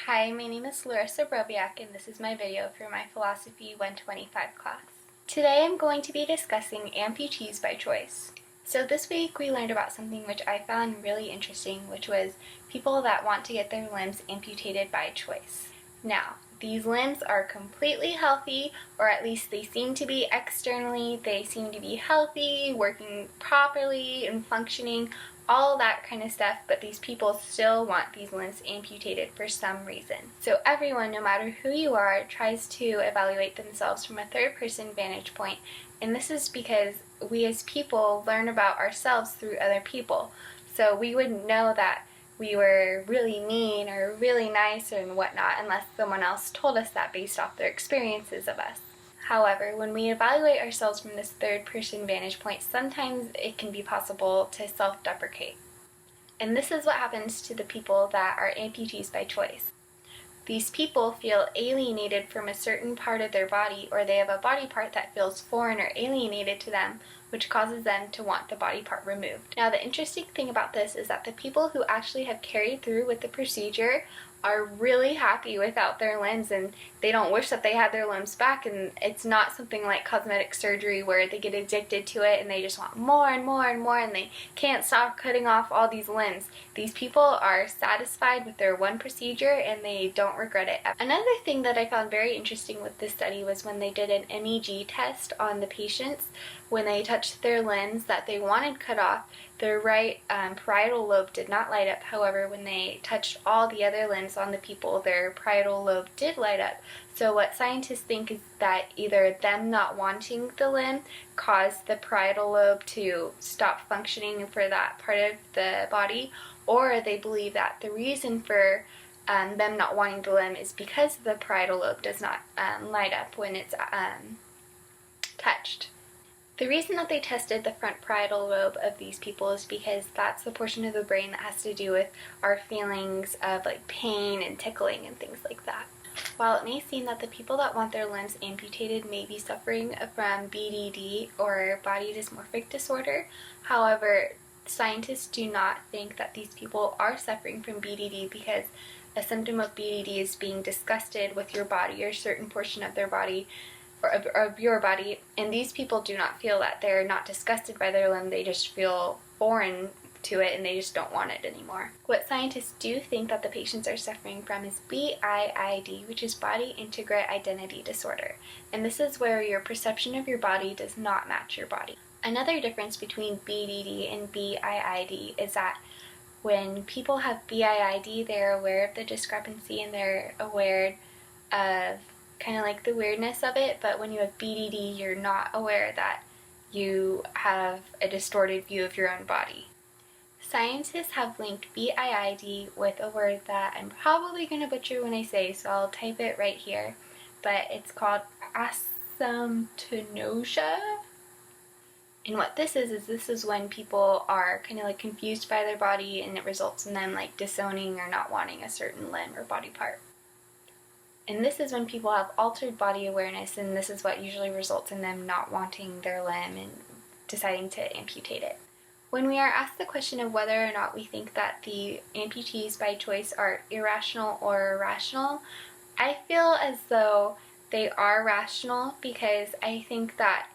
Hi, my name is Larissa Brobiak, and this is my video for my Philosophy 125 class. Today I'm going to be discussing amputees by choice. So this week we learned about something which I found really interesting, which was people that want to get their limbs amputated by choice. Now, these limbs are completely healthy, or at least they seem to be externally. They seem to be healthy, working properly and functioning, all that kind of stuff, but these people still want these limbs amputated for some reason. So everyone, no matter who you are, tries to evaluate themselves from a third-person vantage point, and this is because we as people learn about ourselves through other people. So we wouldn't know that we were really mean or really nice and whatnot unless someone else told us that based off their experiences of us. However, when we evaluate ourselves from this third-person vantage point, sometimes it can be possible to self-deprecate. And this is what happens to the people that are amputees by choice. These people feel alienated from a certain part of their body, or they have a body part that feels foreign or alienated to them, which causes them to want the body part removed. Now, the interesting thing about this is that the people who actually have carried through with the procedure are really happy without their limbs, and they don't wish that they had their limbs back, and it's not something like cosmetic surgery where they get addicted to it and they just want more and more and more and they can't stop cutting off all these limbs. These people are satisfied with their one procedure and they don't regret it. Another thing that I found very interesting with this study was when they did an MEG test on the patients. When they touched their limbs that they wanted cut off, their right parietal lobe did not light up. However, when they touched all the other limbs on the people, their parietal lobe did light up. So what scientists think is that either them not wanting the limb caused the parietal lobe to stop functioning for that part of the body, or they believe that the reason for them not wanting the limb is because the parietal lobe does not light up when it's touched. The reason that they tested the front parietal lobe of these people is because that's the portion of the brain that has to do with our feelings of like pain and tickling and things like that. While it may seem that the people that want their limbs amputated may be suffering from BDD or body dysmorphic disorder, however, scientists do not think that these people are suffering from BDD because a symptom of BDD is being disgusted with your body or a certain portion of their body of your body, and these people do not feel that. They're not disgusted by their limb, they just feel foreign to it and they just don't want it anymore. What scientists do think that the patients are suffering from is BIID, which is Body Integrant Identity Disorder, and this is where your perception of your body does not match your body. Another difference between BDD and BIID is that when people have BIID, they're aware of the discrepancy and they're aware of kind of like the weirdness of it, but when you have BDD, you're not aware that you have a distorted view of your own body. Scientists have linked BIID with a word that I'm probably going to butcher when I say, so I'll type it right here, but it's called asymptonosia. And what this is when people are kind of like confused by their body and it results in them like disowning or not wanting a certain limb or body part. And this is when people have altered body awareness, and this is what usually results in them not wanting their limb and deciding to amputate it. When we are asked the question of whether or not we think that the amputees by choice are irrational or rational, I feel as though they are rational because I think that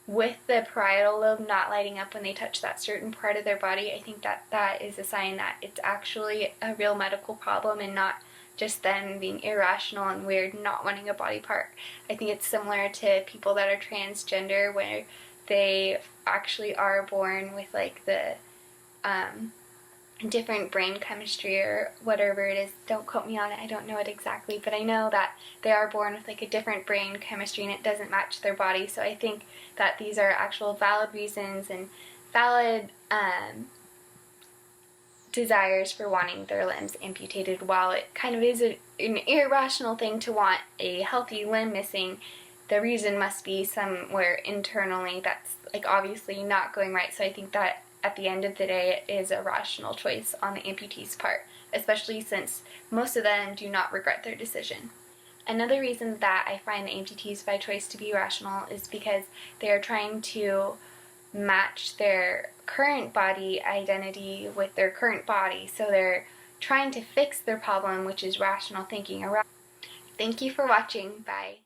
with the parietal lobe not lighting up when they touch that certain part of their body, I think that that is a sign that it's actually a real medical problem and not just them being irrational and weird, not wanting a body part. I think it's similar to people that are transgender where they actually are born with like the different brain chemistry or whatever it is. Don't quote me on it, I don't know it exactly, but I know that they are born with like a different brain chemistry and it doesn't match their body. So I think that these are actual valid reasons and valid desires for wanting their limbs amputated. While it kind of is an irrational thing to want a healthy limb missing, the reason must be somewhere internally that's like obviously not going right. So I think that at the end of the day it is a rational choice on the amputee's part, especially since most of them do not regret their decision. Another reason that I find the amputees by choice to be rational is because they are trying to match their current body identity with their current body. So they're trying to fix their problem, which is rational thinking. Thank you for watching. Bye.